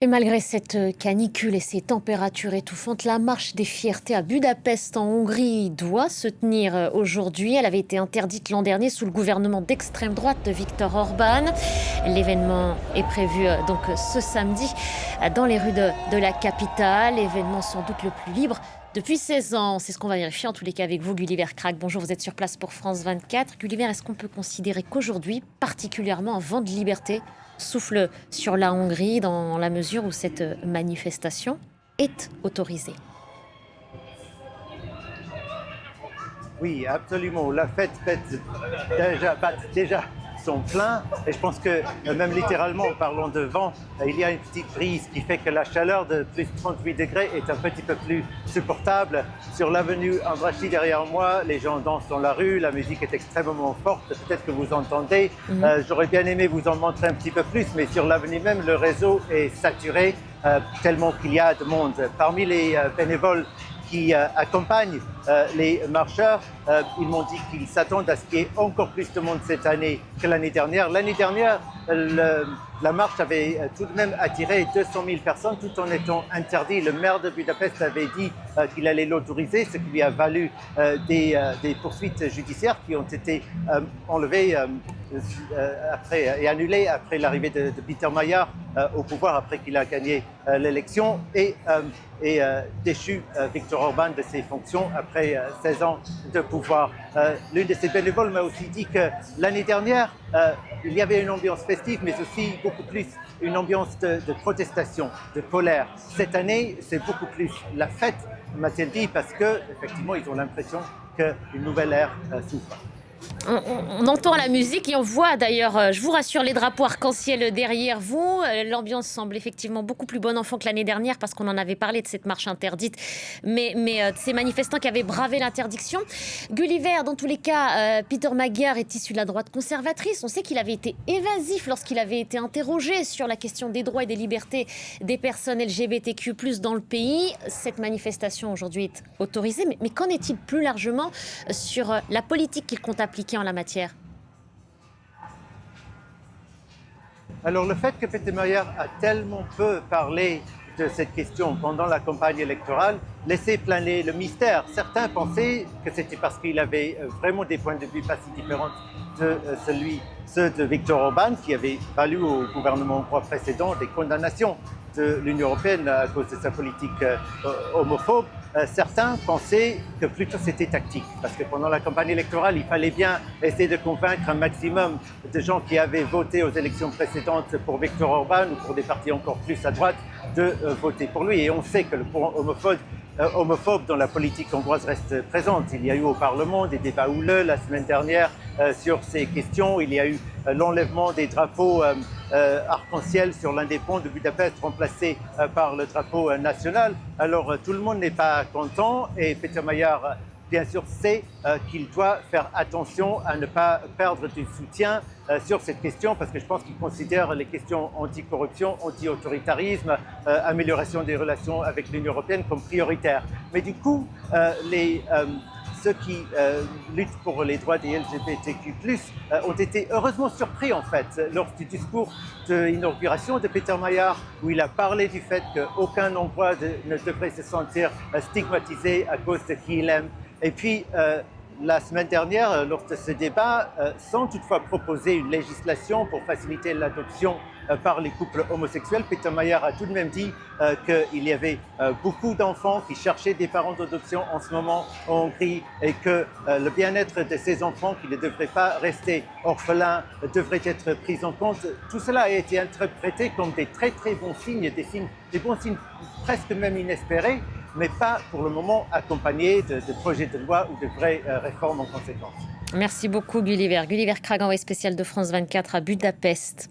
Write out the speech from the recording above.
Et malgré cette canicule et ces températures étouffantes, la marche des fiertés à Budapest en Hongrie doit se tenir aujourd'hui. Elle avait été interdite l'an dernier sous le gouvernement d'extrême droite de Viktor Orban. L'événement est prévu donc ce samedi dans les rues de la capitale. Événement sans doute le plus libre depuis 16 ans. C'est ce qu'on va vérifier en tous les cas avec vous, Gulliver Krag. Bonjour, vous êtes sur place pour France 24. Gulliver, est-ce qu'on peut considérer qu'aujourd'hui, particulièrement un vent de liberté souffle sur la Hongrie dans la mesure où cette manifestation est autorisée? Oui, absolument. La fête bat déjà son plein. Et je pense que même littéralement, en parlant de vent, il y a une petite brise qui fait que la chaleur de plus 38 degrés est un petit peu plus supportable. Sur l'avenue Andrassy derrière moi, les gens dansent dans la rue, la musique est extrêmement forte. Peut-être que vous entendez. J'aurais bien aimé vous en montrer un petit peu plus, mais sur l'avenue même, le réseau est saturé tellement qu'il y a de monde. Parmi les bénévoles qui accompagnent les marcheurs, ils m'ont dit qu'ils s'attendent à ce qu'il y ait encore plus de monde cette année que l'année dernière. L'année dernière, la marche avait tout de même attiré 200 000 personnes tout en étant interdit. Le maire de Budapest avait dit qu'il allait l'autoriser, ce qui lui a valu des poursuites judiciaires qui ont été enlevées après, et annulées après l'arrivée de Peter Mayer au pouvoir, après qu'il a gagné l'élection, et déchu Viktor Orban de ses fonctions après 16 ans de pouvoir. L'une de ses bénévoles m'a aussi dit que l'année dernière, il y avait une ambiance festive, mais aussi beaucoup plus une ambiance de protestation, de colère. Cette année, c'est beaucoup plus la fête, m'a-t-elle dit, parce qu'effectivement, ils ont l'impression qu'une nouvelle ère s'ouvre. On entend la musique et on voit d'ailleurs, je vous rassure, les drapeaux arc-en-ciel derrière vous. L'ambiance semble effectivement beaucoup plus bon enfant que l'année dernière parce qu'on en avait parlé de cette marche interdite, mais de ces manifestants qui avaient bravé l'interdiction. Gulliver, dans tous les cas, Peter Magyar est issu de la droite conservatrice. On sait qu'il avait été évasif lorsqu'il avait été interrogé sur la question des droits et des libertés des personnes LGBTQ+ dans le pays. Cette manifestation aujourd'hui est autorisée, mais qu'en est-il plus largement sur la politique qu'il compte appliquer en la matière? Alors le fait que Peter Mayer a tellement peu parlé de cette question pendant la campagne électorale laissait planer le mystère. Certains pensaient que c'était parce qu'il avait vraiment des points de vue pas si différents de ceux de Viktor Orban, qui avait valu au gouvernement hongrois précédent des condamnations de l'Union européenne à cause de sa politique homophobe. Certains pensaient que plutôt c'était tactique, parce que pendant la campagne électorale, il fallait bien essayer de convaincre un maximum de gens qui avaient voté aux élections précédentes pour Viktor Orban ou pour des partis encore plus à droite de voter pour lui. Et on sait que le courant homophobe dans la politique hongroise reste présente. Il y a eu au Parlement des débats houleux la semaine dernière sur ces questions. Il y a eu l'enlèvement des drapeaux arc-en-ciel sur l'un des ponts de Budapest, remplacé par le drapeau national. Alors tout le monde n'est pas content et Peter Mayer, bien sûr, sait qu'il doit faire attention à ne pas perdre du soutien sur cette question, parce que je pense qu'il considère les questions anti-corruption, anti-autoritarisme, amélioration des relations avec l'Union européenne comme prioritaires. Mais du coup, ceux qui luttent pour les droits des LGBTQ+, ont été heureusement surpris en fait lors du discours d'inauguration de Peter Mayer, où il a parlé du fait qu'aucun Hongrois ne devrait se sentir stigmatisé à cause de qui il aime. Et puis, la semaine dernière, lors de ce débat, sans toutefois proposer une législation pour faciliter l'adoption par les couples homosexuels, Peter Mayer a tout de même dit qu'il y avait beaucoup d'enfants qui cherchaient des parents d'adoption en ce moment en Hongrie et que le bien-être de ces enfants qui ne devraient pas rester orphelins devrait être pris en compte. Tout cela a été interprété comme des très très bons signes, des bons signes presque même inespérés, mais pas pour le moment accompagnés de projets de loi ou de vraies réformes en conséquence. Merci beaucoup, Gulliver. Gulliver Krag, envoyé spécial de France 24 à Budapest.